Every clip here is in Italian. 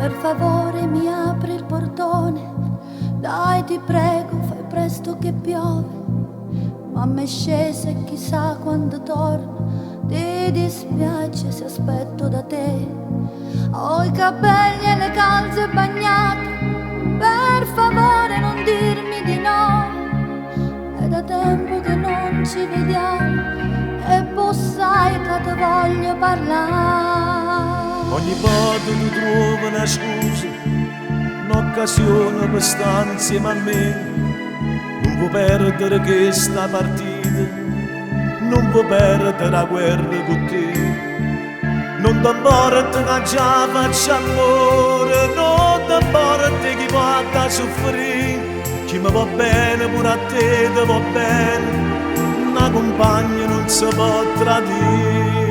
Per favore mi apri il portone, dai ti prego, fai presto che piove. Mamma è scesa e chissà quando torna, ti dispiace se aspetto da te. Ho i capelli e le calze bagnate, per favore non dirmi di no. È da tempo che non ci vediamo e poi sai che ti voglio parlare. Ogni volta tu trovi una scusa, un'occasione per stare insieme a me. Non puoi perdere questa partita, non puoi perdere la guerra con te. Non ti importa che già faccio amore, non ti importa chi porta a soffrire. Chi mi va bene pure a te ti va bene, una compagna non si può tradire.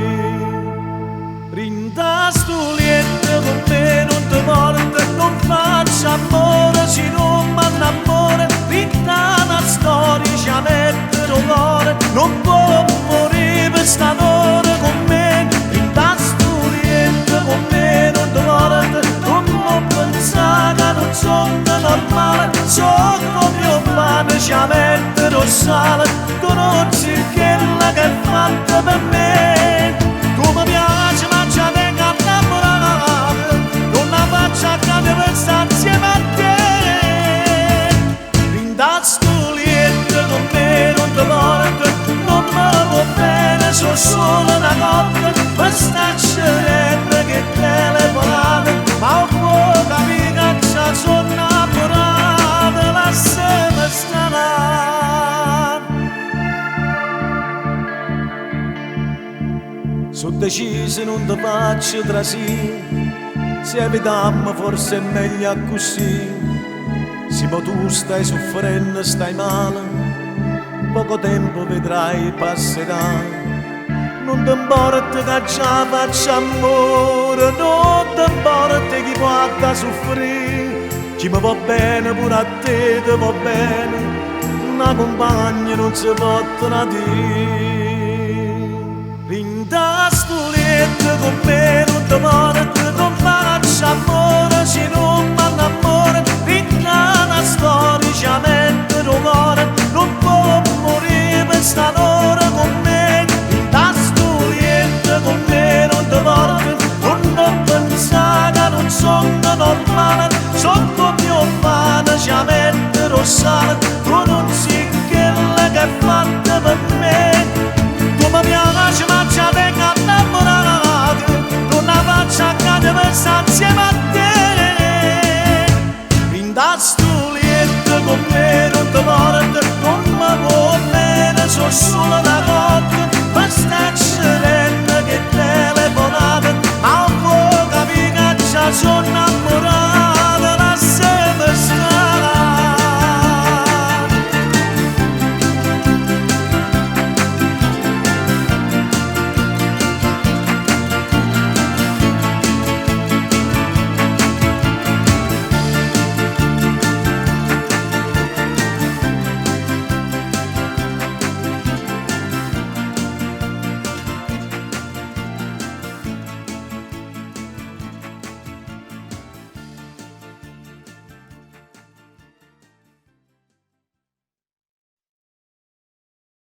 Rinda sto lieto con me, non ti porta, non faccio amore se non mi innamoro. Rinda una storia, ci mette l'onore, non può morire per sta ora con me. Rinda sto lieto con me, non ti porta, non può pensare che non sono normale. So come mio padre ci mette lo sale, conosci quella che è fatta per me. Tu mi piaci ma ci tengo a innamorare, non la faccio a cadere per stare insieme a te. Rinda sto lieto con me, non ti porto, non me va bene, so solo una coppia, per staccerebbe che telefonate, ma un po' capire che già sono innamorata, lasciami stare. Sono deciso non ti faccio trasire, se evitiamo forse è meglio così. Se mo tu stai soffrendo, stai male, poco tempo vedrai passerà. Non ti importa che già faccio amore, non ti importa chi porta a soffrire. Chi mi va bene pure a te ti va bene, una compagna non si può tradire.